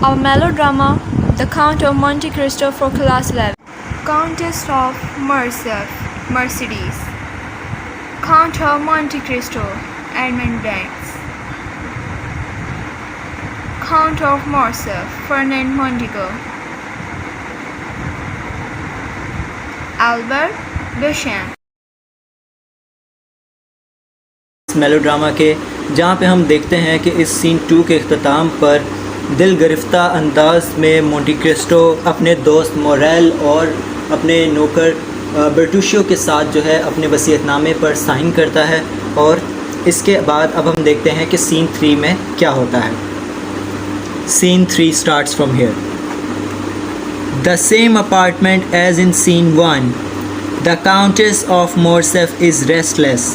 A melodrama, The Count of Monte Cristo for Class 11. Countess of Mercedes. Count of Monte Cristo, Edmund Dantès. Count of Morcerf, Fernand Mondego. Albert Duchamp. Melodrama के जहाँ पे हम देखते हैं कि इस scene 2 के अख्ताम पर दिल गिरफ्ता अंदाज में मोंटे क्रिस्टो अपने दोस्त मोरेल और अपने नौकर बर्टूशियो के साथ जो है अपने वसीयतनामे पर साइन करता है। और इसके बाद अब हम देखते हैं कि सीन 3 में क्या होता है। Scene 3 starts from here. The same apartment as in scene 1, the countess of Morcerf is restless.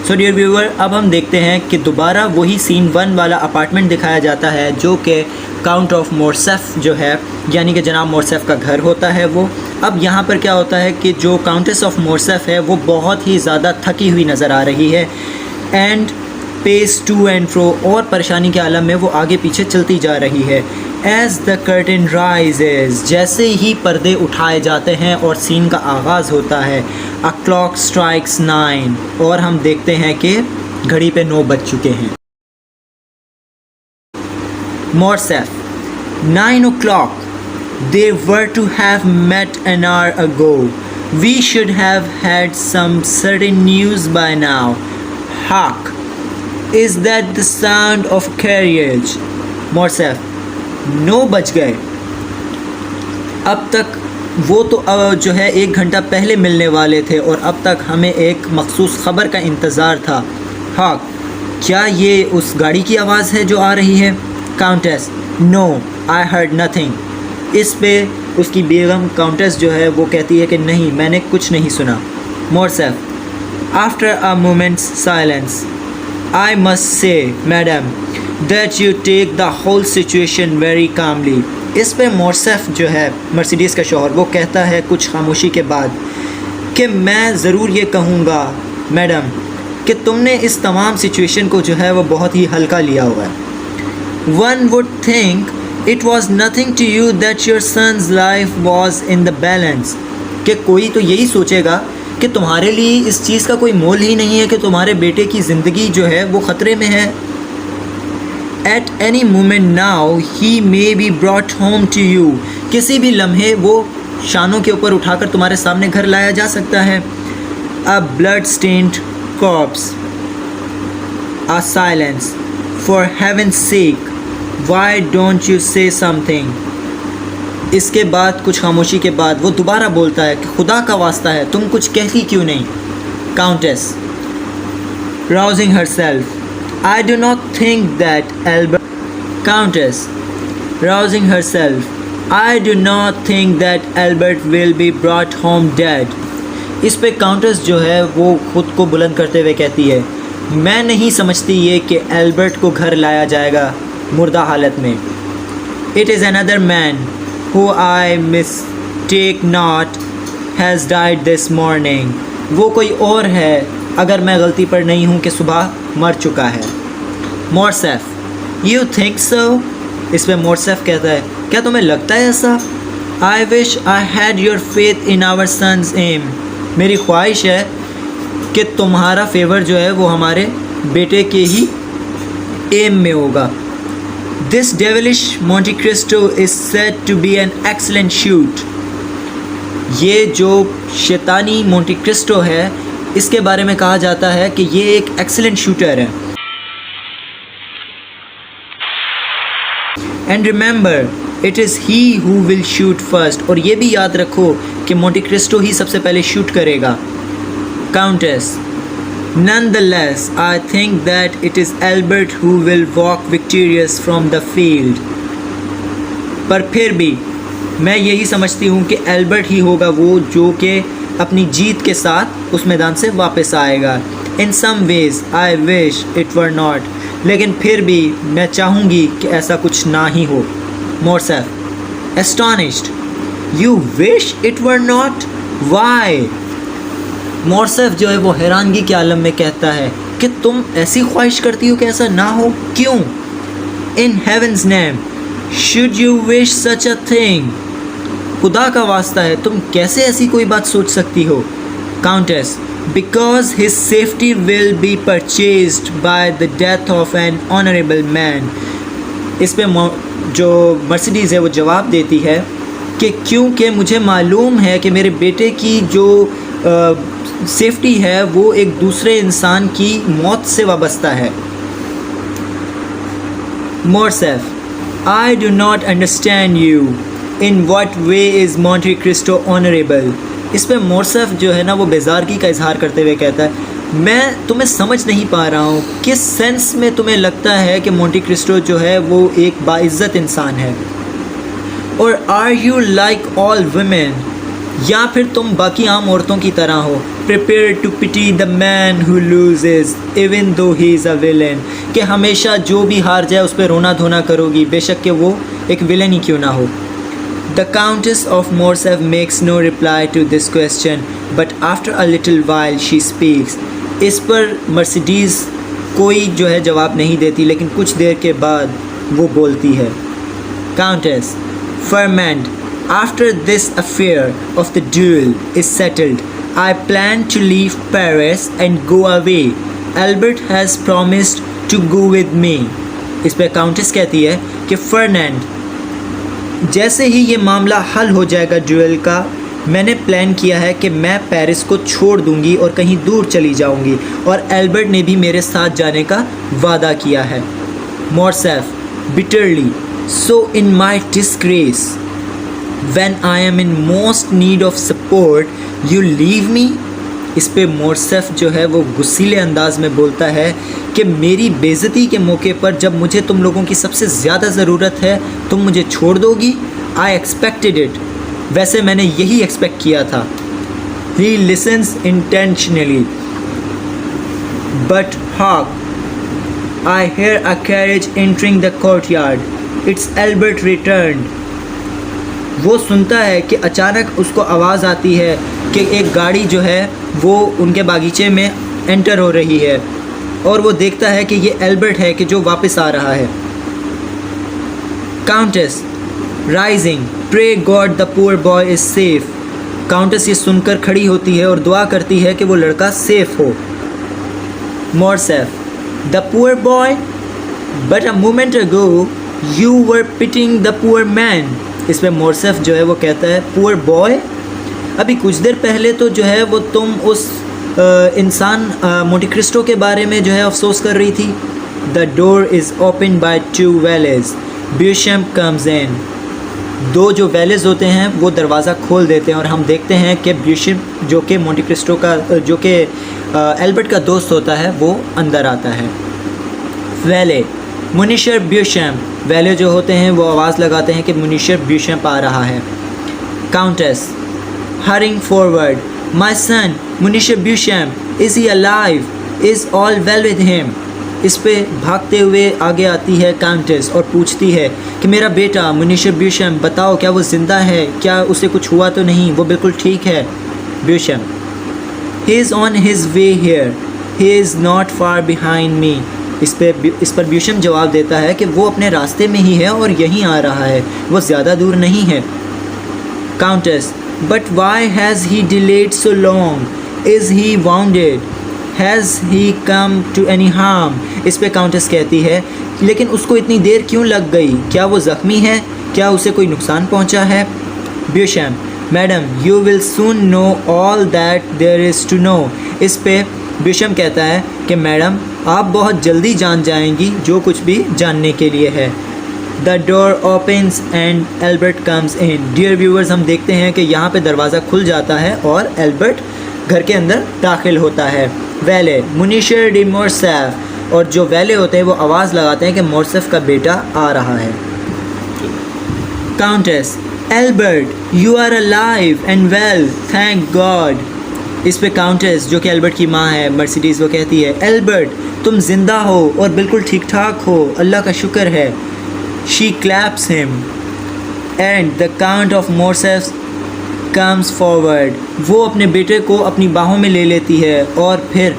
So dear viewer, अब हम देखते हैं कि दोबारा वही सीन 1 वाला अपार्टमेंट दिखाया जाता है जो कि काउंट ऑफ मोर्सेफ जो है यानी कि जनाब मोर्सेफ का घर होता है वो। अब यहाँ पर क्या होता है कि जो काउंटेस ऑफ मोर्सेफ है वो बहुत ही ज़्यादा थकी हुई नज़र आ रही है and pace to and fro और परेशानी के आलम में वो आगे पीछे चलती जा रही है। एज़ द कर्टन राइजेज़, जैसे ही पर्दे उठाए जाते हैं और सीन का आगाज़ होता है, अ क्लॉक स्ट्राइक्स 9 और हम देखते हैं कि घड़ी पे 9 बज चुके हैं। मोर्सेफ, 9 o'clock. They were to have met an hour ago. We should have had some certain news by now. Hark! Is that the sound of carriage? मोर्सेफ, 9 बज गए। अब तक वो तो जो है 1 घंटा पहले मिलने वाले थे और अब तक हमें एक मखसूस ख़बर का इंतज़ार था। हाँ, क्या ये उस गाड़ी की आवाज़ है जो आ रही है? Countess, no, I heard nothing. इस पे उसकी बेगम काउंटेस जो है वो कहती है कि नहीं, मैंने कुछ नहीं सुना। Morcerf, after a moments silence, I must say madam that you take the whole situation very calmly. इस पे मोर्सेफ जो है मर्सिडीज़ का शौहर वो कहता है कुछ खामोशी के बाद कि मैं ज़रूर ये कहूँगा मैडम कि तुमने इस तमाम सिचुएशन को जो है वो बहुत ही हल्का लिया हुआ है। One would think it was nothing to you that your son's life was in the balance. कि कोई तो यही सोचेगा कि तुम्हारे लिए इस चीज़ का कोई मोल ही नहीं है कि तुम्हारे बेटे की ज़िंदगी जो है वो ख़तरे में है। At any moment now he may be brought home to you. किसी भी लम्हे वो शानों के ऊपर उठाकर तुम्हारे सामने घर लाया जा सकता है। A blood-stained corpse. A silence. For heaven's sake, why don't you say something? इसके बाद कुछ खामोशी के बाद वो दोबारा बोलता है कि खुदा का वास्ता है तुम कुछ कहती क्यों नहीं? Countess, rousing herself, I do not think that Albert. Countess, rousing herself, I do not think that Albert will be brought home dead. इस पे काउंटेस जो है वो खुद को बुलंद करते हुए कहती है, मैं नहीं समझती ये कि एल्बर्ट को घर लाया जाएगा मुर्दा हालत में। It is another man who I mistake not has died this morning. वो कोई और है अगर मैं गलती पर नहीं हूँ कि सुबह मर चुका है। मोर्सेफ, you think so? इस पे मोर्सेफ कहता है, क्या तुम्हें लगता है ऐसा? I wish I had your faith in our son's aim. मेरी ख्वाहिश है कि तुम्हारा फेवर जो है वो हमारे बेटे के ही एम में होगा। This devilish Monte Cristo is said to be an excellent shoot. ये जो शैतानी मोंटे क्रिस्टो है इसके बारे में कहा जाता है कि ये एक एक्सलेंट शूटर है। And remember it is he who will shoot first. और ये भी याद रखो कि मोंटे क्रिस्टो ही सबसे पहले शूट करेगा। Countess, nonetheless, I think that it is Albert who will walk victorious from the field. पर फिर भी मैं यही समझती हूँ कि एल्बर्ट ही होगा वो जो कि अपनी जीत के साथ उस मैदान से वापस आएगा। In some ways, I wish it were not. लेकिन फिर भी मैं चाहूँगी कि ऐसा कुछ ना ही हो। मोर्सेफ, astonished, you wish it were not? Why? मोर्सेफ जो है वो हैरानगी के आलम में कहता है कि तुम ऐसी ख्वाहिश करती हो कि ऐसा ना हो, क्यों? In heaven's name should you wish such a thing? खुदा का वास्ता है, तुम कैसे ऐसी कोई बात सोच सकती हो? Countess, because his safety will be purchased by the death of N honourable man. इस पे जो मर्सिडीज़ है वो जवाब देती है कि क्योंकि मुझे मालूम है कि मेरे बेटे की जो सेफ्टी है वो एक दूसरे इंसान की मौत से वाबस्ता है। मोर्सेफ, I do not understand you. In what way is Monte Cristo honorable? इस पे मोर्सेफ जो है ना वो बेजारगी का इजहार करते हुए कहता है, मैं तुम्हें समझ नहीं पा रहा हूँ, किस सेंस में तुम्हें लगता है कि मोंटे क्रिस्टो जो है वो एक बाइज़्ज़त इंसान है? और are you like all women, या फिर तुम बाकी आम औरतों की तरह हो? Prepare to pity the man who loses even though he is a villain, कि हमेशा जो भी हार जाए उस पर रोना धोना करोगी, बेशक कि वो एक विलन ही क्यों ना हो। The countess of Morcerf makes no reply to this question but after a little while she speaks. इस पर मर्सिडीज़ कोई जो है जवाब नहीं देती, लेकिन कुछ देर के बाद वो बोलती है। Countess, ferment, after this affair of the duel is settled, I plan to leave Paris and go away. Albert has promised to go with me. इस पे काउंटेस कहती है कि फर्नैंड, जैसे ही ये मामला हल हो जाएगा ड्यूएल का, मैंने प्लान किया है कि मैं पेरिस को छोड़ दूंगी और कहीं दूर चली जाऊंगी, और एल्बर्ट ने भी मेरे साथ जाने का वादा किया है। मोर्सेफ, bitterly, so in my disgrace, when I am in most need of support, you leave me? इस पे मोर्सेफ जो है वो गुस्सीले अंदाज में बोलता है कि मेरी बेइज्जती के मौके पर जब मुझे तुम लोगों की सबसे ज़्यादा ज़रूरत है तुम मुझे छोड़ दोगी? I expected it. वैसे मैंने यही एक्सपेक्ट किया था। He listens intentionally. But hark! I hear a carriage entering the courtyard. It's Albert returned. वो सुनता है कि अचानक उसको आवाज़ आती है कि एक गाड़ी जो है वो उनके बागीचे में एंटर हो रही है, और वो देखता है कि ये एल्बर्ट है कि जो वापस आ रहा है। Countess, rising, pray God the poor boy is safe. Countess ये सुनकर खड़ी होती है और दुआ करती है कि वो लड़का सेफ हो। Morcerf, the poor boy, but a moment ago you were pitying the poor man. इस पर मोर्सेफ जो है वो कहता है, पुअर बॉय, अभी कुछ देर पहले तो जो है वो तुम उस इंसान मोंटे क्रिस्टो के बारे में जो है अफसोस कर रही थी। The door is open by two valets, Beauchamp comes in. दो जो वेलेज होते हैं वो दरवाज़ा खोल देते हैं और हम देखते हैं कि ब्यूशैम्प जो कि मोंटे क्रिस्टो का जो कि एल्बर्ट का दोस्त होता है वो अंदर आता है। वेले, मुनिशर ब्यूशैम्प, वेले जो होते हैं वो आवाज़ लगाते हैं कि मुनिशर ब्यूशैम्प आ रहा है। Countess, hurrying forward, my son monsieur Beauchamp, is he alive, is all well with him. इस पे भागते हुए आगे आती है काउंटेस और पूछती है कि मेरा बेटा मुनिशर ब्यूशैम्प, बताओ क्या वो ज़िंदा है, क्या उसे कुछ हुआ तो नहीं, वो बिल्कुल ठीक है? Beauchamp, he is on his way here, he is not far behind me. इस पर ब्यूशैम्प जवाब देता है कि वो अपने रास्ते में ही है और यहीं आ रहा है, वो ज़्यादा दूर नहीं है। Countess, but why has he delayed so long, is he wounded, has he come to any harm. इस पे काउंटेस कहती है, लेकिन उसको इतनी देर क्यों लग गई, क्या वो ज़ख्मी है, क्या उसे कोई नुकसान पहुंचा है? Beauchamp, madam you will soon know all that there is to know. इस पे ब्यूशैम्प कहता है कि मैडम आप बहुत जल्दी जान जाएंगी जो कुछ भी जानने के लिए है। The door opens and Albert comes in. Dear viewers, हम देखते हैं कि यहाँ पे दरवाज़ा खुल जाता है और एल्बर्ट घर के अंदर दाखिल होता है। वेले, मुनिशर डी मोर्सेफ, और जो वेले होते हैं वो आवाज़ लगाते हैं कि मोर्सेफ का बेटा आ रहा है। Countess, Albert you are alive and well, thank God. इस पे काउंटेस जो कि एल्बर्ट की माँ है मर्सिडीज़, वो कहती है, एल्बर्ट तुम ज़िंदा हो और बिल्कुल ठीक ठाक हो, अल्लाह का शुक्र है। She claps him and the count of Morcerf comes forward. वो अपने बेटे को अपनी बाहों में ले लेती है और फिर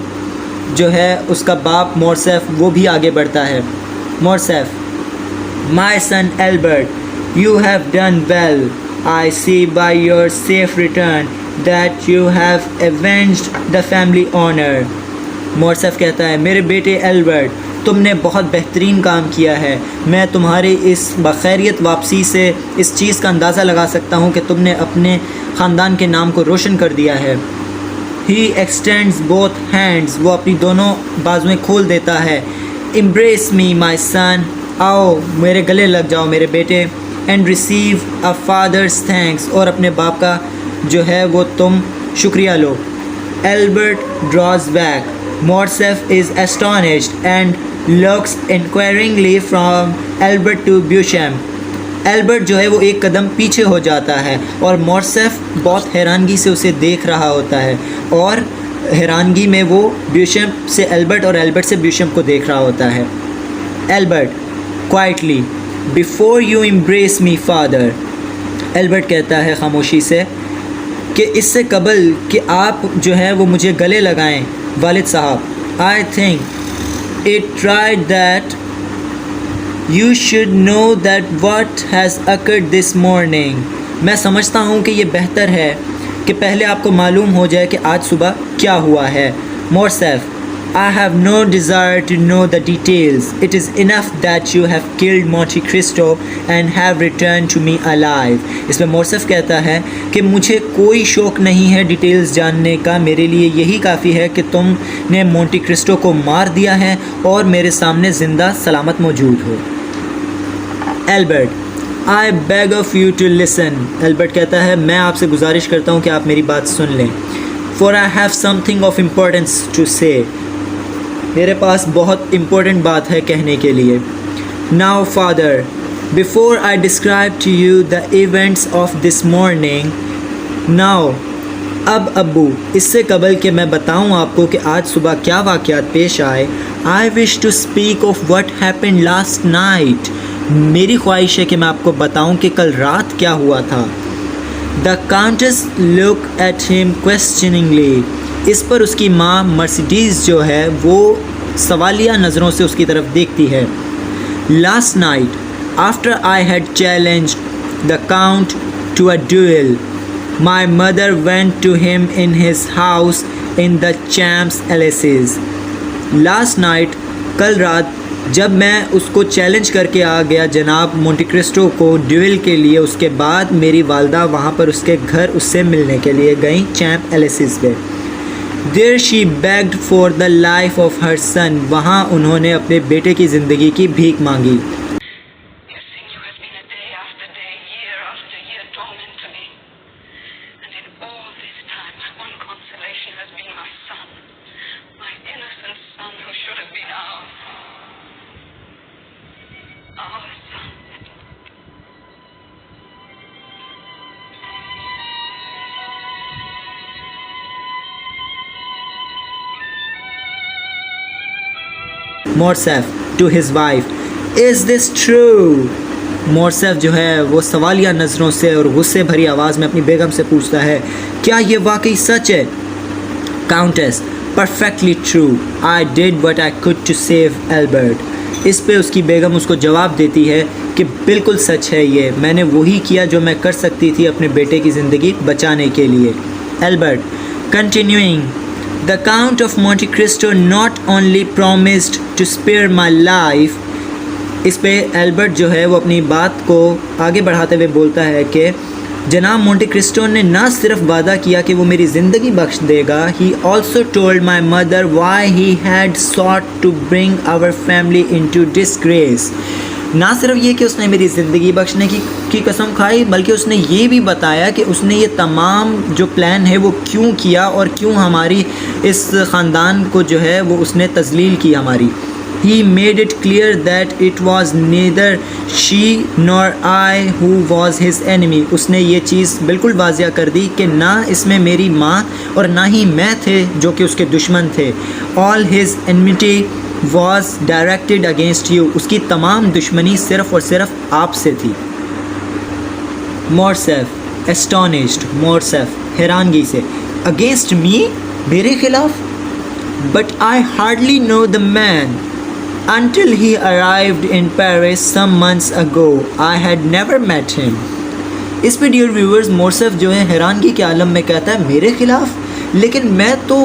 जो है उसका बाप मोर्सेफ वो भी आगे बढ़ता है। मोर्सेफ, My son Albert, you have done well. I see by your safe return that you have avenged the family honor. मोर्सेफ कहता है, मेरे बेटे एल्बर्ट, तुमने बहुत बेहतरीन काम किया है। मैं तुम्हारी इस बखैरियत वापसी से इस चीज़ का अंदाज़ा लगा सकता हूँ कि तुमने अपने ख़ानदान के नाम को रोशन कर दिया है। He extends both hands, वो अपनी दोनों बाजुएं खोल देता है। Embrace me, my son, आओ मेरे गले लग जाओ मेरे बेटे। And receive a father's thanks, और अपने बाप का जो है वो तुम शुक्रिया लो। Albert draws back. Morcerf is astonished and looks inquiringly from Albert to Beauchamp. Albert जो है वो एक कदम पीछे हो जाता है और मोर्सेफ बहुत हैरानगी से उसे देख रहा होता है और हैरानगी में वो ब्यूशैम्प से एल्बर्ट और एल्बर्ट से ब्यूशैम्प को देख रहा होता है। Albert quietly, before you embrace me father, Albert कहता है खामोशी से कि इससे कबल कि आप जो है वो मुझे गले लगाएं वालिद साहब, I think it right that You should know that what has occurred this morning. मैं समझता हूँ कि ये बेहतर है कि पहले आपको मालूम हो जाए कि आज सुबह क्या हुआ है। मोर्सेफ, I have no desire to know the details. It is enough that you have killed Monte Cristo and have returned to me alive. इसमें मोर्सेफ कहता है कि मुझे कोई शौक़ नहीं है डिटेल्स जानने का, मेरे लिए यही काफ़ी है कि तुमने मोंटी क्रिस्टो को मार दिया है और मेरे सामने ज़िंदा सलामत मौजूद हो। Albert, I beg of you to listen, Albert कहता है मैं आपसे गुजारिश करता हूँ कि आप मेरी बात सुन लें। For I have something of importance to say, मेरे पास बहुत इम्पोर्टेंट बात है कहने के लिए। Now father, before I describe to you the events of this morning, now, अब अब्बू, इससे कबल कि मैं बताऊं आपको कि आज सुबह क्या वाक़यात पेश आए, I wish to speak of what happened last night, मेरी ख्वाहिश है कि मैं आपको बताऊं कि कल रात क्या हुआ था। The countess look at him questioningly, इस पर उसकी माँ मर्सिडीज़ जो है वो सवालिया नज़रों से उसकी तरफ देखती है। Last night after I had challenged the count to a duel, my mother went to him in his house in the Champs Elysees. Last night, कल रात, जब मैं उसको चैलेंज करके आ गया जनाब मोंटे क्रिस्टो को ड्यूएल के लिए, उसके बाद मेरी वालदा वहाँ पर उसके घर उससे मिलने के लिए गई चैम्प एलेसिस में। There she begged for the life of her son, वहाँ उन्होंने अपने बेटे की ज़िंदगी की भीख मांगी। Morcerf to his wife, is this true? Morcerf जो है वो सवालिया नज़रों से और गुस्से भरी आवाज़ में अपनी बेगम से पूछता है, क्या ये वाकई सच है? Countess, perfectly true, I did what I could to save Albert. इस पे उसकी बेगम उसको जवाब देती है कि बिल्कुल सच है ये, मैंने वही किया जो मैं कर सकती थी अपने बेटे की ज़िंदगी बचाने के लिए। Albert, continuing, The Count of Monte Cristo not only promised to spare my life, इस पे एल्बर्ट जो है वो अपनी बात को आगे बढ़ाते हुए बोलता है कि जनाब मोंटे क्रिस्टो ने ना सिर्फ वादा किया कि वो मेरी ज़िंदगी बख्श देगा, he also told my mother why he had sought to bring our family into disgrace. ना सिर्फ ये कि उसने मेरी ज़िंदगी बख्शने की कसम खाई, बल्कि उसने ये भी बताया कि उसने ये तमाम जो प्लान है वो क्यों किया और क्यों हमारी इस ख़ानदान को जो है वो उसने तज़लील की हमारी। He made it clear that it was neither she nor I who was his enemy. उसने ये चीज़ बिल्कुल वाज़िया कर दी कि ना इसमें मेरी माँ और ना ही मैं थे जो कि उसके दुश्मन थे। All his enmity was directed against you. उसकी तमाम दुश्मनी सिर्फ़ और सिर्फ आपसे थी। मोर्सेफ, एस्टोनिश्ड, मोर्सेफ हैरानगी से, against me, मेरे खिलाफ? But I hardly know the man. Until he arrived in Paris some months ago, I had never met him. इस पे डियर व्यूअर्स मोरसेफ जो है हैरानगी के आलम में कहता है मेरे खिलाफ, लेकिन मैं तो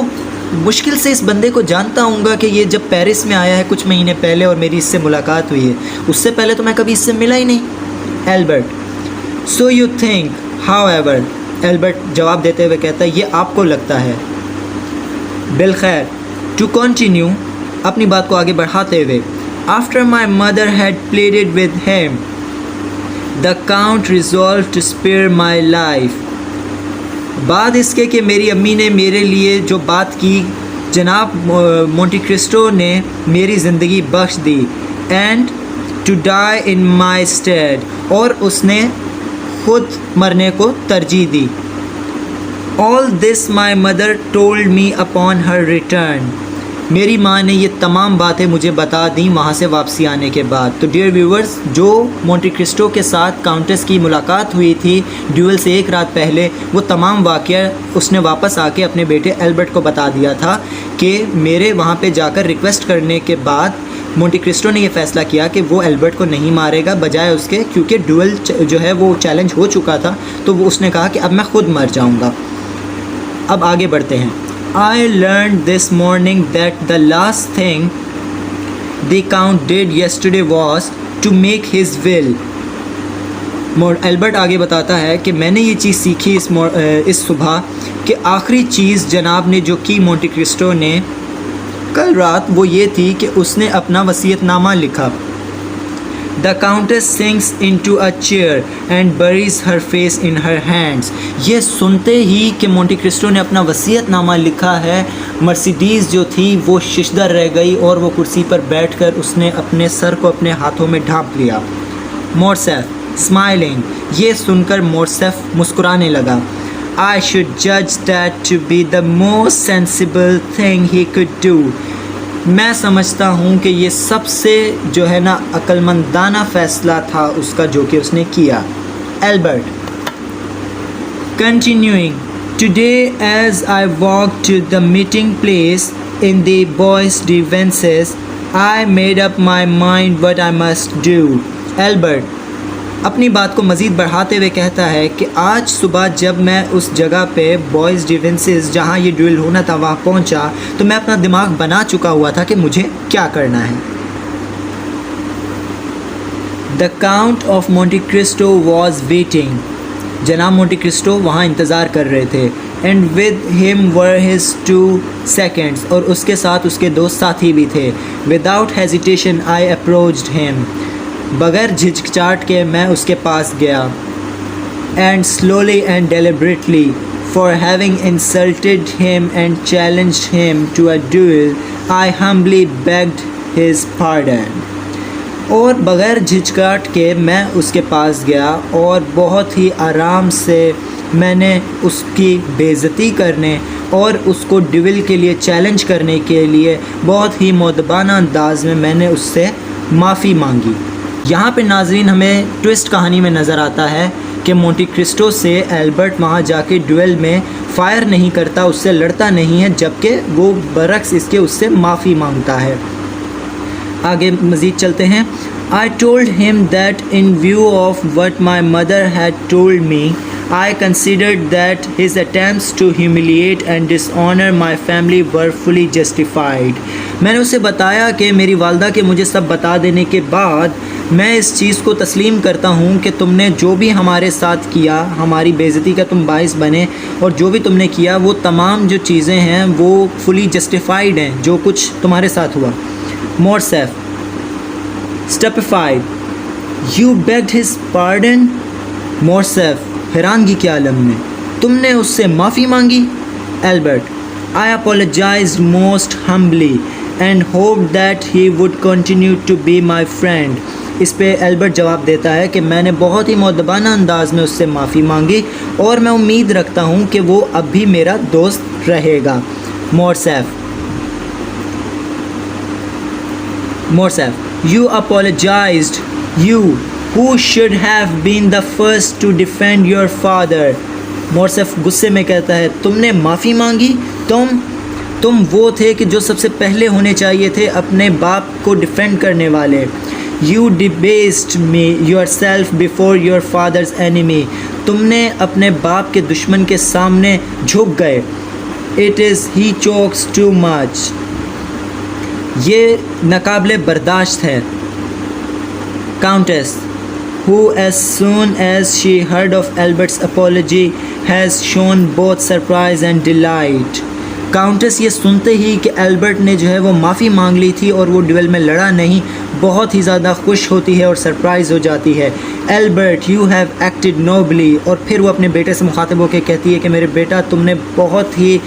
मुश्किल से इस बंदे को जानता हूँगा कि ये जब पेरिस में आया है कुछ महीने पहले और मेरी इससे मुलाकात हुई है, उससे पहले तो मैं कभी इससे मिला ही नहीं। Albert, so you think however, Albert जवाब देते हुए कहता है ये आपको लगता है। बिलखैर, टू कंटिन्यू, अपनी बात को आगे बढ़ाते हुए, after my mother had pleaded with him the count resolve to spare my life. बाद इसके कि मेरी अम्मी ने मेरे लिए जो बात की, जनाब मोंटे क्रिस्टो ने मेरी ज़िंदगी बख्श दी, and to die in my stead, और उसने खुद मरने को तरजीह दी। All this my mother told me upon her return. मेरी माँ ने ये तमाम बातें मुझे बता दी वहाँ से वापसी आने के बाद। तो डियर व्यूवर्स, जो मोंटे क्रिस्टो के साथ काउंटेस की मुलाकात हुई थी ड्यूल से एक रात पहले, वो तमाम वाक़या उसने वापस आके अपने बेटे एल्बर्ट को बता दिया था कि मेरे वहाँ पे जाकर रिक्वेस्ट करने के बाद मोंटे क्रिस्टो ने ये फ़ैसला किया कि वो एल्बर्ट को नहीं मारेगा, बजाय उसके, क्योंकि ड्यूल जो है वो चैलेंज हो चुका था, तो वो उसने कहा कि अब मैं खुद मर जाऊँगा। अब आगे बढ़ते हैं। I learned this morning that the last thing the count did yesterday was to make his will. Albert आगे बताता है कि मैंने ये चीज़ सीखी इस सुबह कि आखिरी चीज़ जनाब ने जो की मोंटे क्रिस्टो ने कल रात, वो ये थी कि उसने अपना वसीयतनामा लिखा। The countess sinks into a chair and buries her face in her hands. ये सुनते ही कि मोंटे क्रिस्टो ने अपना वसीयतनामा लिखा है, मर्सिडीज़ जो थी वो शिशदर रह गई और वो कुर्सी पर बैठकर उसने अपने सर को अपने हाथों में ढांप लिया। मोरसेफ स्माइलिंग, ये सुनकर मोरसेफ मुस्कुराने लगा। I should judge that to be the most sensible thing he could do. मैं समझता हूँ कि ये सबसे जो है ना अक्लमंदाना फ़ैसला था उसका जो कि उसने किया। Albert continuing, today as I walk to the meeting place in the boys defences I made up my mind what I must do. Albert अपनी बात को मज़ीद बढ़ाते हुए कहता है कि आज सुबह जब मैं उस जगह पे बॉयज़ डिफेंसेस जहाँ ये ड्यूल होना था वहाँ पहुँचा, तो मैं अपना दिमाग बना चुका हुआ था कि मुझे क्या करना है। The count of Monte Cristo was waiting. जनाब मोंटे क्रिस्टो वहाँ इंतज़ार कर रहे थे। And with him were his 2 seconds, और उसके साथ उसके 2 साथी भी थे। Without hesitation I approached him, बगैर झिझकचाहट के मैं उसके पास गया। And slowly and deliberately, for having insulted him and challenged him to a duel, I humbly begged his pardon. और बगैर झिझकाहट के मैं उसके पास गया और बहुत ही आराम से मैंने उसकी बेइज्जती करने और उसको ड्यूल के लिए चैलेंज करने के लिए बहुत ही मुअद्दबाना अंदाज में मैंने उससे माफ़ी मांगी। यहाँ पे नाजरीन हमें ट्विस्ट कहानी में नज़र आता है कि मोंटे क्रिस्टो से एल्बर्ट वहाँ जाके ड्यूल में फ़ायर नहीं करता, उससे लड़ता नहीं है, जबकि वो बरक्स इसके उससे माफ़ी मांगता है। आगे मज़ीद चलते हैं। I told him that in view of what my mother had told me, I considered that his attempts to humiliate and dishonor my family were fully justified. मैंने उसे बताया कि मेरी वालदा के मुझे सब बता देने के बाद मैं इस चीज़ को तस्लीम करता हूँ कि तुमने जो भी हमारे साथ किया, हमारी बेइज्जती का तुम बाइस बने, और जो भी तुमने किया वो तमाम जो चीज़ें हैं वो फुली जस्टिफाइड हैं, जो कुछ तुम्हारे साथ हुआ। Morcerf stupefied, you begged his pardon. Morcerf हैरानगी के आलम में, तुमने उससे माफ़ी मांगी। Albert, I apologised most humbly and hope that he would continue to be my friend. इस पे एल्बर्ट जवाब देता है कि मैंने बहुत ही मुअद्दबाना अंदाज में उससे माफ़ी मांगी और मैं उम्मीद रखता हूँ कि वो अब भी मेरा दोस्त रहेगा। मोरसेफ, you apologized, you who should have been the first to defend your father. मोरसेफ गुस्से में कहता है, तुमने माफ़ी मांगी, तुम वो थे कि जो सबसे पहले होने चाहिए थे अपने बाप को डिफेंड करने वाले। You debased me your self before your fathers enemy, तुमने अपने बाप के दुश्मन के सामने झुक गए। It is he chokes too much, ये नाकाबिले बर्दाश्त है। Countess, who as soon as she heard of Albert's apology has shown both surprise and delight. Countess ये सुनते ही कि एल्बर्ट ने जो है वो माफ़ी मांग ली थी और वो ड्यूल में लड़ा नहीं, बहुत ही ज़्यादा खुश होती है और सरप्राइज़ हो जाती है। Albert, you have acted nobly, और फिर वो अपने बेटे से मुखातिब होकर कहती है कि मेरे बेटा तुमने बहुत ही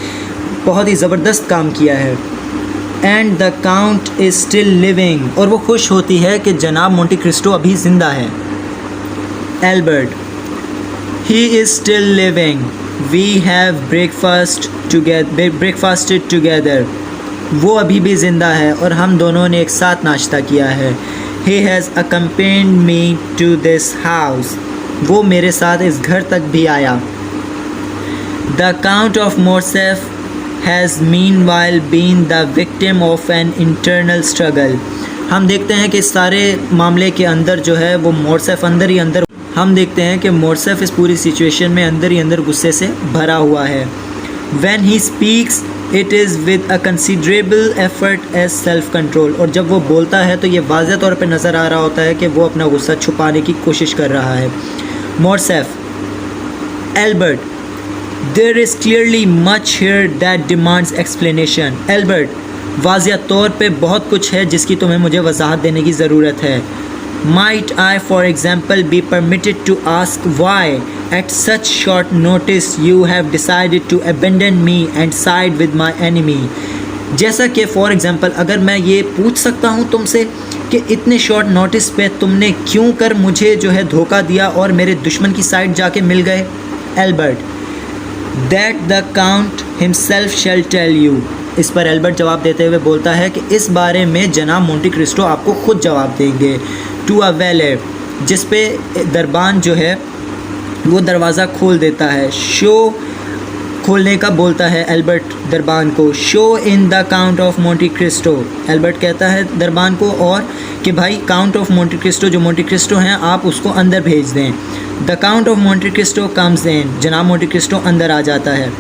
ज़बरदस्त काम किया है। And the count is still living, और वो खुश होती है कि जनाब मोंटी क्रिस्टो अभी ज़िंदा है। Albert, he is still living. We have breakfasted together. वो अभी भी ज़िंदा है और हम दोनों ने एक साथ नाश्ता किया है। He has accompanied me to this house. वो मेरे साथ इस घर तक भी आया। The Count of Morcerf has meanwhile been the victim of an internal struggle. हम देखते हैं कि सारे मामले के अंदर जो है वो मोर्सेफ हम देखते हैं कि मोर्सेफ इस पूरी सिचुएशन में अंदर ही अंदर गुस्से से भरा हुआ है। When he speaks, it is with a considerable effort as self-control. और जब वो बोलता है तो ये वाज़ह तौर पे नज़र आ रहा होता है कि वो अपना गुस्सा छुपाने की कोशिश कर रहा है। मोर्सेफ, Albert, there is clearly much here that demands explanation. Albert, वाज़ह तौर पे बहुत कुछ है जिसकी तुम्हें मुझे वजाहत देने की ज़रूरत है। Might I, for example, be permitted to ask why, at such short notice, you have decided to abandon me and side with my enemy? जैसा कि फॉर एग्ज़ाम्पल अगर मैं ये पूछ सकता हूँ तुमसे कि इतने शॉर्ट नोटिस पे तुमने क्यों कर मुझे जो है धोखा दिया और मेरे दुश्मन की साइड जाके मिल गए। Albert, That the Count himself shall tell you. इस पर एल्बर्ट जवाब देते हुए बोलता है कि इस बारे में जनाब मोंटी क्रिस्टो आपको खुद जवाब देंगे। टू अ वेले, जिस पे दरबान जो है वो दरवाज़ा खोल देता है। शो खोलने का बोलता है एल्बर्ट दरबान को। Show in the count of Monte Cristo, Albert कहता है दरबान को और कि भाई काउंट ऑफ मोंटी क्रिस्टो जो मोंटी क्रिस्टो हैं आप उसको अंदर भेज दें। The count of Monte Cristo comes in, जनाब मोंटी क्रिस्टो अंदर आ जाता है।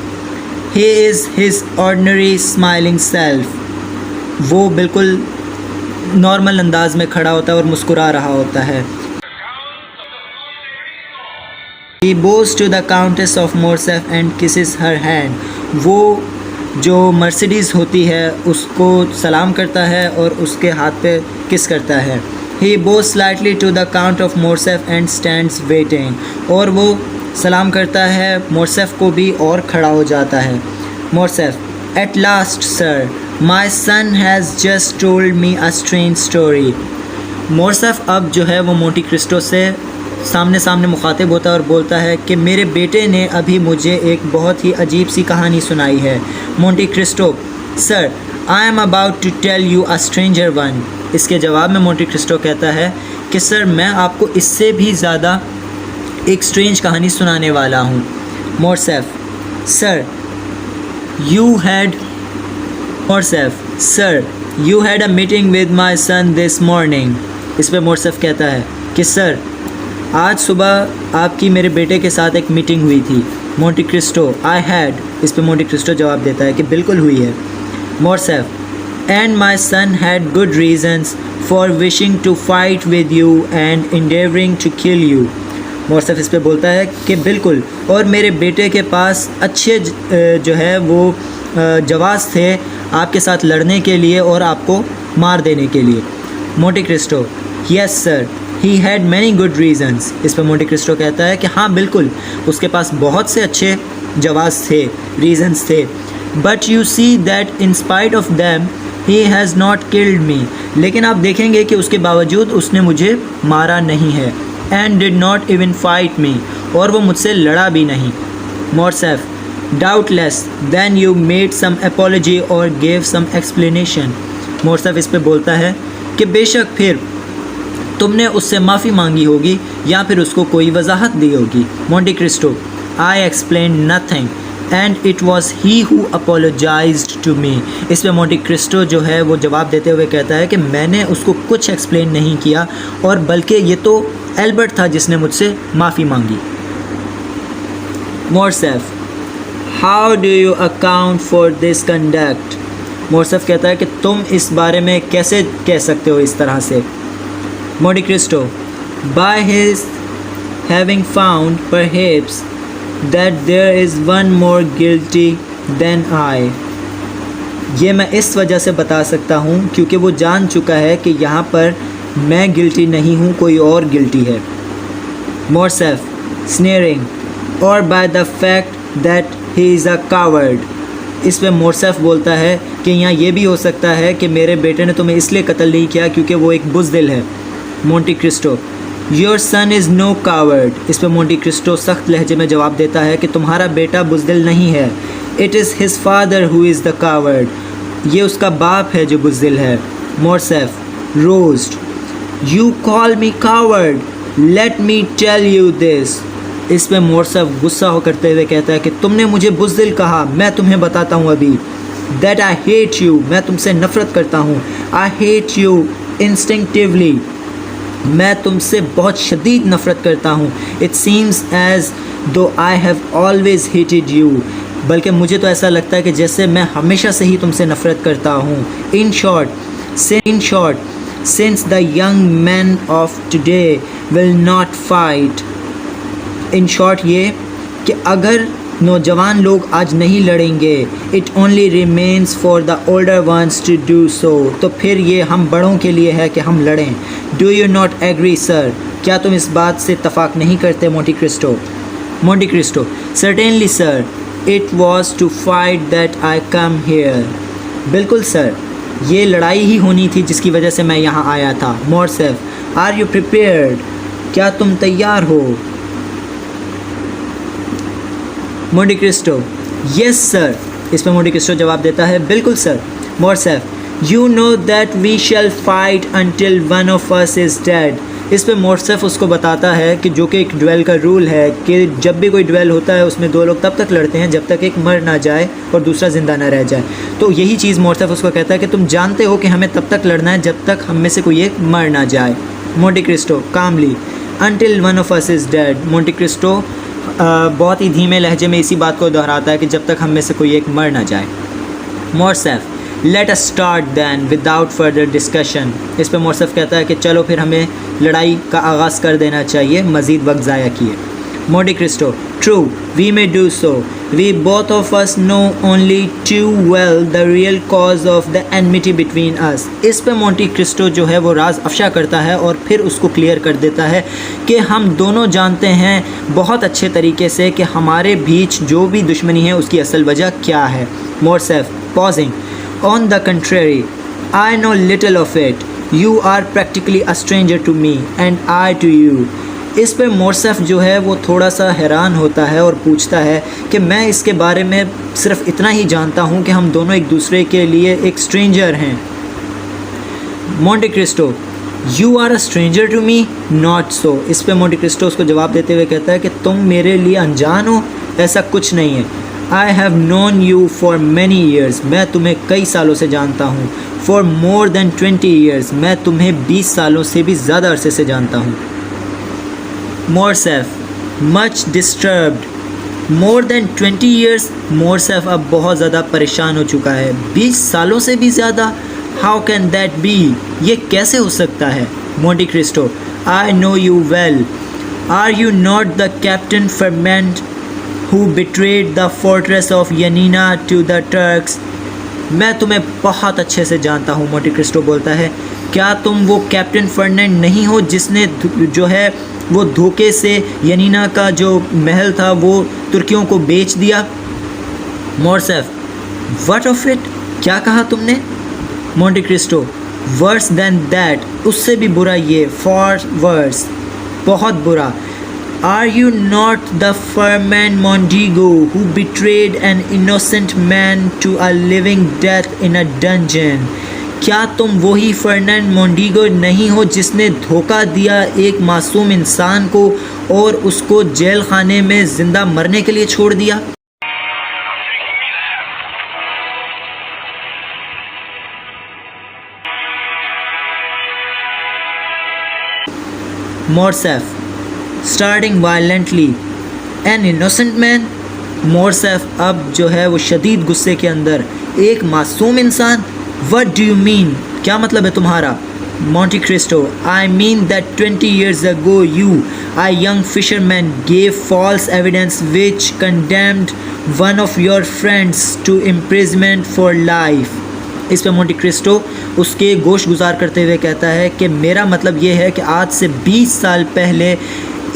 He is his ordinary smiling self, वो बिल्कुल नॉर्मल अंदाज में खड़ा होता है और मुस्कुरा रहा होता है। He bows to the Countess of Morcerf and kisses her hand. वो जो मर्सिडीज़ होती है उसको सलाम करता है और उसके हाथ पे किस करता है। He bows slightly to the Count of Morcerf and stands waiting. और वो सलाम करता है मोर्सेफ को भी और खड़ा हो जाता है। मोर्सेफ, At last, sir, my son has just told me a strange story. मोर्सेफ अब जो है वो मोंटी क्रिस्टो से सामने सामने मुखातिब होता है और बोलता है कि मेरे बेटे ने अभी मुझे एक बहुत ही अजीब सी कहानी सुनाई है। Monte Cristo, sir, I am about to tell you a stranger one. इसके जवाब में मोंटी क्रिस्टो कहता है कि सर मैं आपको इससे भी ज़्यादा एक स्ट्रेंज कहानी सुनाने वाला हूँ। Morcerf, sir, you had a meeting with my son this morning. इस पर मोर्सेफ कहता है कि सर आज सुबह आपकी मेरे बेटे के साथ एक मीटिंग हुई थी। Monte Cristo, I had. इस पर मोंटी क्रिस्टो जवाब देता है कि बिल्कुल हुई है। Morcerf, and my son had good reasons for wishing to fight with you and endeavouring to kill you. Morcerf इस पर बोलता है कि बिल्कुल, और मेरे बेटे के पास अच्छे जो है वो जवाब थे आपके साथ लड़ने के लिए और आपको मार देने के लिए। Monte Cristo, yes sir, he had many good reasons. इस पर मोंटी क्रिस्टो कहता है कि हाँ बिल्कुल, उसके पास बहुत से अच्छे जवाब थे, रीजन्स थे। But you see that in spite of them he has not killed me. लेकिन आप देखेंगे कि उसके बावजूद उसने मुझे मारा नहीं है। And did not even fight me, और वो मुझसे लड़ा भी नहीं। Morcerf, doubtless then you made some apology और गेव सम एक्सप्लेनेशन। मोर्सेफ इस पर बोलता है कि बेशक फिर तुमने उससे माफ़ी मांगी होगी या फिर उसको कोई वजाहत दी होगी। Monte Cristo, I explain nothing. And it was he who apologised to me. इस पर मोंटी क्रिस्टो जो है वो जवाब देते हुए कहता है कि मैंने उसको कुछ एक्सप्लेन नहीं किया, और बल्कि ये तो एल्बर्ट था जिसने मुझसे माफ़ी मांगी। Morcerf, how do you account for this conduct? Morcerf कहता है कि तुम इस बारे में कैसे कह सकते हो इस तरह से? Monte Cristo, by his having found perhaps that there is one more guilty than I। ये मैं इस वजह से बता सकता हूँ क्योंकि वो जान चुका है कि यहाँ पर मैं गिल्टी नहीं हूँ, कोई और गिल्टी है। मोर्सेफ, स्नेयरिंग, और by the fact that he is a coward. इस पे मोर्सेफ बोलता है कि यहाँ ये भी हो सकता है कि मेरे बेटे ने तुम्हें इसलिए कत्ल नहीं किया क्योंकि वो एक बुज़दिल है। Monte Cristo, your son is no coward. इस पर मोंटी क्रिस्टो सख्त लहजे में जवाब देता है कि तुम्हारा बेटा बुज़दिल नहीं है। It is his father who is the coward. ये उसका बाप है जो बुज़दिल है। Morcerf, roast, you call me coward, let me tell you this. इस पर मोर्सेफ गुस्सा हो करते हुए कहता है कि तुमने मुझे बुज़दिल कहा, मैं तुम्हें बताता हूँ अभी। दैट आई हेट यू, मैं तुमसे नफ़रत करता हूँ। आई हेट यू इंस्टिंक्टिवली, मैं तुमसे बहुत शदीद नफ़रत करता हूँ। इट सीम्स एज दो I have always hated you, बल्कि मुझे तो ऐसा लगता है कि जैसे मैं हमेशा से ही तुमसे नफ़रत करता हूँ। In short since the young man of today will not fight. In short ये कि अगर नौजवान लोग आज नहीं लड़ेंगे, it only remains for the older ones to do so, तो फिर ये हम बड़ों के लिए है कि हम लड़ें। Do you not agree sir? क्या तुम इस बात से इत्तफाक नहीं करते Monte Cristo? Monte Cristo, certainly sir, it was to fight that I come here. बिल्कुल सर, ये लड़ाई ही होनी थी जिसकी वजह से मैं यहाँ आया था। Morcerf, are you prepared? क्या तुम तैयार हो? Monte Cristo, yes sir. इस पर मोंटी क्रिस्टो जवाब देता है, बिल्कुल sir. Morcerf, you know that we shall fight until one of us is dead. इस पर मोर्सेफ उसको बताता है कि जो कि एक ड्वेल का रूल है कि जब भी कोई ड्वेल होता है उसमें दो लोग तब तक लड़ते हैं जब तक एक मर ना जाए और दूसरा ज़िंदा ना रह जाए। तो यही चीज़ मोर्सेफ उसको कहता है कि तुम जानते हो कि हमें तब तक लड़ना है जब तक हम में से कोई एक मर ना जाए। Monte Cristo, calmly, until one of us is dead. Monte Cristo बहुत ही धीमे लहजे में इसी बात को दोहराता है कि जब तक हम में से कोई एक मर ना जाए। Morcerf, let us start then without further discussion. इस पर मोर्सेफ कहता है कि चलो फिर हमें लड़ाई का आगाज़ कर देना चाहिए, मज़ीद वक्त ज़ाया किए। Monte Cristo, true, we may do so, we both of us know only too well the real cause of the enmity between us. इस पर मोंटी क्रिस्टो जो है वो राज अफशा करता है और फिर उसको क्लियर कर देता है कि हम दोनों जानते हैं बहुत अच्छे तरीके से कि हमारे बीच जो भी दुश्मनी है उसकी असल वजह क्या है। Morcerf, pausing, on the contrary, I know little of it, you are practically a stranger to me and I to you. इस पे मोर्सेफ जो है वो थोड़ा सा हैरान होता है और पूछता है कि मैं इसके बारे में सिर्फ इतना ही जानता हूँ कि हम दोनों एक दूसरे के लिए एक स्ट्रेंजर हैं। Monte Cristo, you are a stranger to me, not so. इस पे मोंटी क्रिस्टो उसको जवाब देते हुए कहता है कि तुम मेरे लिए अनजान हो, ऐसा कुछ नहीं है। I have known you for many years, मैं तुम्हें कई सालों से जानता हूँ। फॉर मोर देन 20 ईयर्स, मैं तुम्हें 20 सालों से भी ज़्यादा अरसे से जानता हूँ। Morcerf, much disturbed, more than 20 years. Morcerf अब बहुत ज़्यादा परेशान हो चुका है। 20 सालों से भी ज़्यादा, हाउ कैन दैट बी? ये कैसे हो सकता है? Monte Cristo, I know you well, are you not the captain Fernand who betrayed the fortress of Yanina to the Turks? मैं तुम्हें बहुत अच्छे से जानता हूँ, मोंटी क्रिस्टो बोलता है। क्या तुम वो कैप्टन फर्नेंड नहीं हो जिसने जो है वो धोखे से यनीना का जो महल था वो तुर्कियों को बेच दिया? Morcerf, what of it? क्या कहा तुमने? Monte Cristo, worse than that, उससे भी बुरा ये, फॉर वर्स, बहुत बुरा। Are you not the Fernand Mondego who betrayed an innocent man to a living death in a dungeon? क्या तुम वही फर्नैंड मोंडिगो नहीं हो जिसने धोखा दिया एक मासूम इंसान को और उसको जेल खाने में ज़िंदा मरने के लिए छोड़ दिया? Morcerf, starting violently. An innocent man? Morcerf अब जो है वो शदीद गुस्से के अंदर, एक मासूम इंसान? What do you mean? क्या मतलब है तुम्हारा? Monte Cristo, I mean that 20 years ago you, a young fisherman, gave false evidence which condemned one of your friends to imprisonment for life. इस पे मोंटी क्रिस्टो उसके गोश गुजार करते हुए कहता है कि मेरा मतलब ये है कि आज से 20 साल पहले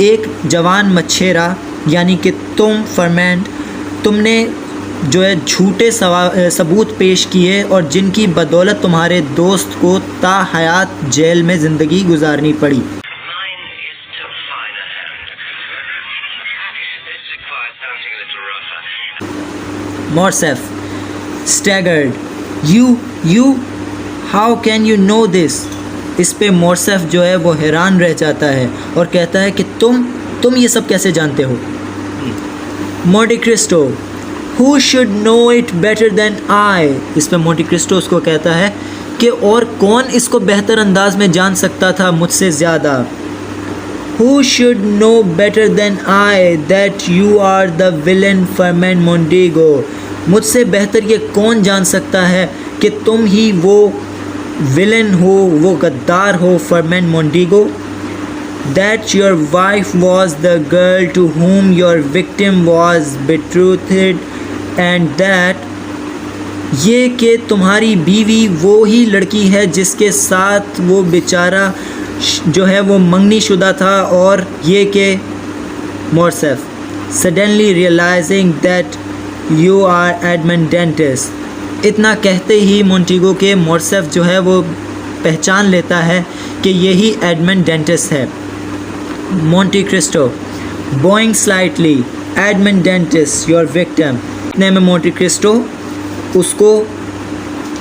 एक जवान मच्छेरा यानी कि तुम फर्मेंट, तुमने जो है झूठे सबूत पेश किए और जिनकी बदौलत तुम्हारे दोस्त को ता हयात जेल में ज़िंदगी गुजारनी पड़ी। Mine is to find a hand. This requires something a little rougher. Morcerf, staggered. You, how can you know this? इस पे मोर्सेफ जो है वो हैरान रह जाता है और कहता है कि तुम ये सब कैसे जानते हो? Monte Cristo, Who should know it better than I? इस पे मोंटी क्रिस्टो उसको कहता है कि और कौन इसको बेहतर अंदाज में जान सकता था मुझसे ज़्यादा? Who should know better than I that you are the villain Fermin Mondego? मुझसे बेहतर ये कौन जान सकता है कि तुम ही वो विलन हो, वो गद्दार हो, Fermin मोंडिगो? That your wife was the girl to whom your victim was betrothed and that ये कि तुम्हारी बीवी वो ही लड़की है जिसके साथ वो बेचारा जो है वो मंगनी शुदा था, और ये कि Morcerf suddenly realising that you are Edmond Dantes. इतना कहते ही मोंटिगो के मोर्सेफ जो है वो पहचान लेता है कि यही एडमंड डेंटिस है। Monte Cristo, bowing slightly, Edmond Dantes your victim. इतने में मोंटी क्रिस्टो उसको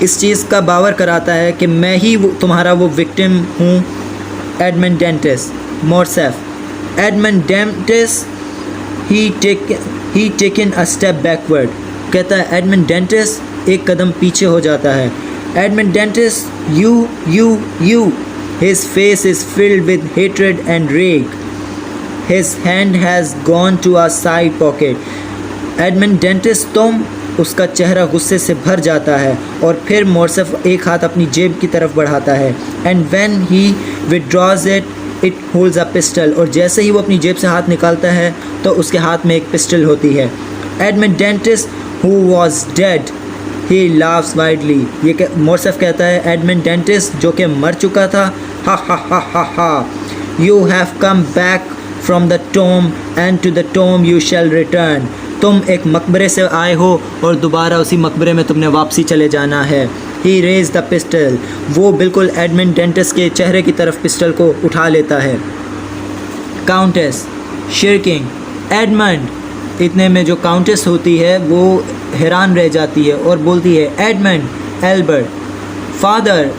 इस चीज़ का बावर कराता है कि मैं ही तुम्हारा वो विक्टिम हूँ, Edmond Dantes. Morcerf, Edmond Dantes he taken a step backward. कहता है एडमंड डेंटिस एक कदम पीछे हो जाता है। Edmund dentis, you, his face is filled with hatred and rage. His hand has gone to a side pocket. Edmund dentis, तुम? उसका चेहरा गुस्से से भर जाता है और फिर मोर्सेफ एक हाथ अपनी जेब की तरफ बढ़ाता है। And when he withdraws it holds a pistol. और जैसे ही वो अपनी जेब से हाथ निकालता है तो उसके हाथ में एक पिस्टल होती है। Edmund dentis who was dead he loves widely. ये मोर्सेफ कहता है एडमंड डेंटिस जो कि मर चुका था, हा हा हा हा हा। You have come back from the tomb and to the tomb you shall return. तुम एक मकबरे से आए हो और दोबारा उसी मकबरे में तुमने वापसी चले जाना है। ही रेज द पिस्टल। वो बिल्कुल एडमंड डेंटिस के चेहरे की तरफ पिस्टल को उठा लेता है। Countess shrieking, Edmond. इतने में जो काउंटेस होती है वो हैरान रह जाती है और बोलती है एडमंड, एल्बर्ट, फादर।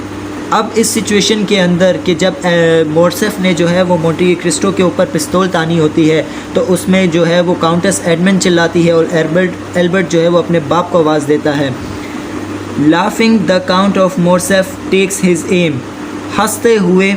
अब इस सिचुएशन के अंदर कि जब मोर्सेफ ने जो है वो मोंटी क्रिस्टो के ऊपर पिस्तौल तानी होती है तो उसमें जो है वो काउंटेस एडमंड चिल्लाती है और एल्बर्ट जो है वो अपने बाप को आवाज़ देता है। Laughing the count of Morcerf takes his aim. हंसते हुए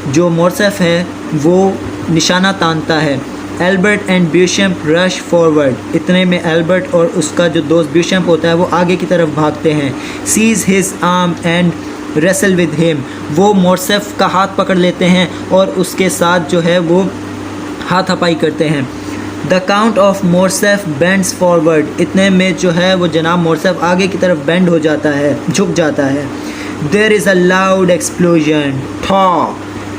जो मोर्सेफ है वो निशाना तानता है। Albert and Beauchamp rush forward. इतने में एल्बर्ट और उसका जो दोस्त ब्यूशम्प होता है वो आगे की तरफ भागते हैं। Seize his arm and wrestle with him. वो मोर्सेफ का हाथ पकड़ लेते हैं और उसके साथ जो है वो हाथापाई करते हैं। The count of Morcerf bends forward. इतने में जो है वो जनाब मोर्सेफ आगे की तरफ बेंड हो जाता है, झुक जाता है। There is a loud explosion. ठॉ,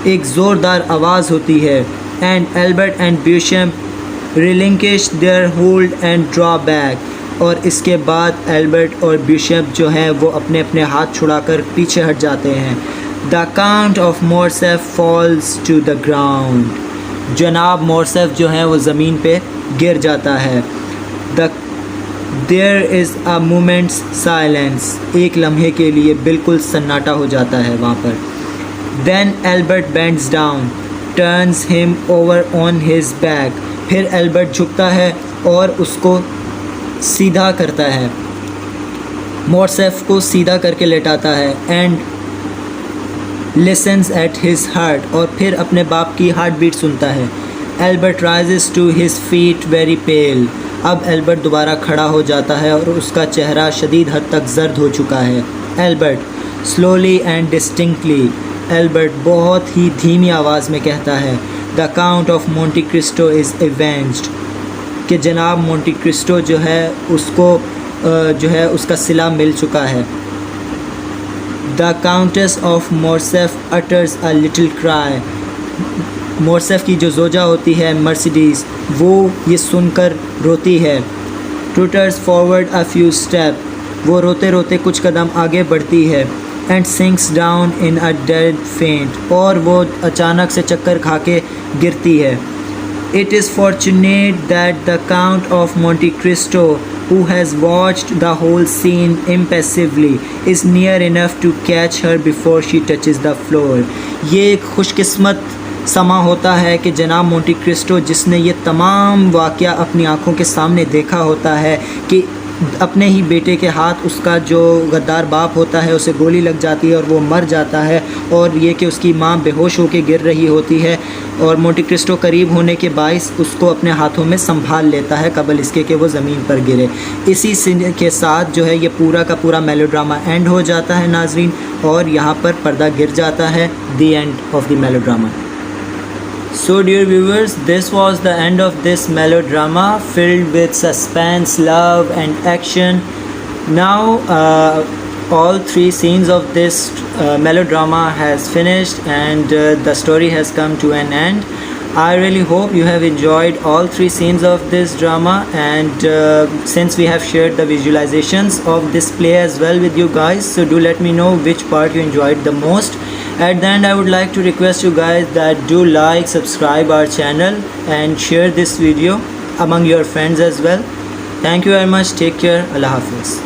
एक ज़ोरदार आवाज़ होती है। And Albert and Beauchamp relinquish their hold and draw back. और इसके बाद एल्बर्ट और ब्यूशम्प जो है वो अपने अपने हाथ छुड़ाकर पीछे हट जाते हैं। The count of Morcerf falls to the ground. जनाब मोर्सेफ जो है वो ज़मीन पे गिर जाता है। There is a moments silence. एक लम्हे के लिए बिल्कुल सन्नाटा हो जाता है वहाँ पर। Then Albert bends down, turns him over on his back. फिर एल्बर्ट झुकता है और उसको सीधा करता है, मोर्सेफ को सीधा करके लेटाता है। And listens at his heart, और फिर अपने बाप की हार्ट बीट सुनता है। Albert rises to his feet very pale. अब एल्बर्ट दोबारा खड़ा हो जाता है और उसका चेहरा शदीद हद तक जर्द हो चुका है। Albert slowly and distinctly, Albert बहुत ही धीमी आवाज़ में कहता है, the count of Monte Cristo is avenged, कि जनाब मोंटी क्रिस्टो जो है उसको जो है उसका सिला मिल चुका है। The countess of Morcerf utters a little cry, Morcerf की जो जोजा होती है मर्सिडीज़, वो ये सुनकर रोती है। टूटर्स फॉरवर्ड अ फ्यू स्टेप, वो रोते रोते कुछ कदम आगे बढ़ती है। And sinks down in a dead फेंट, और वो अचानक से चक्कर खा के गिरती है। It is fortunate that the Count of Monte Cristo, who has watched the whole scene impassively, is near enough to catch her before she touches the floor. ये एक खुशकिस्मत समा होता है कि जनाब मोंटी क्रिस्टो, जिसने ये तमाम वाक़या अपनी आँखों के सामने देखा होता है कि अपने ही बेटे के हाथ उसका जो गद्दार बाप होता है उसे गोली लग जाती है और वो मर जाता है, और ये कि उसकी माँ बेहोश होकर गिर रही होती है, और मोंटी क्रिस्टो करीब होने के बाइस उसको अपने हाथों में संभाल लेता है कबल इसके कि वो ज़मीन पर गिरे। इसी सीन के साथ जो है ये पूरा का पूरा मेलोड्रामा एंड हो जाता है नाजरीन, और यहाँ पर पर्दा गिर जाता है। The end of the melodrama. So dear viewers, this was the end of this melodrama filled with suspense, love and action. Now all three scenes of this melodrama has finished, and the story has come to an end. I really hope you have enjoyed all three scenes of this drama, and since we have shared the visualizations of this play as well with you guys, so do let me know which part you enjoyed the most. At the end, I would like to request you guys that do like, subscribe our channel and share this video among your friends as well. Thank you very much. Take care. Allah Hafiz.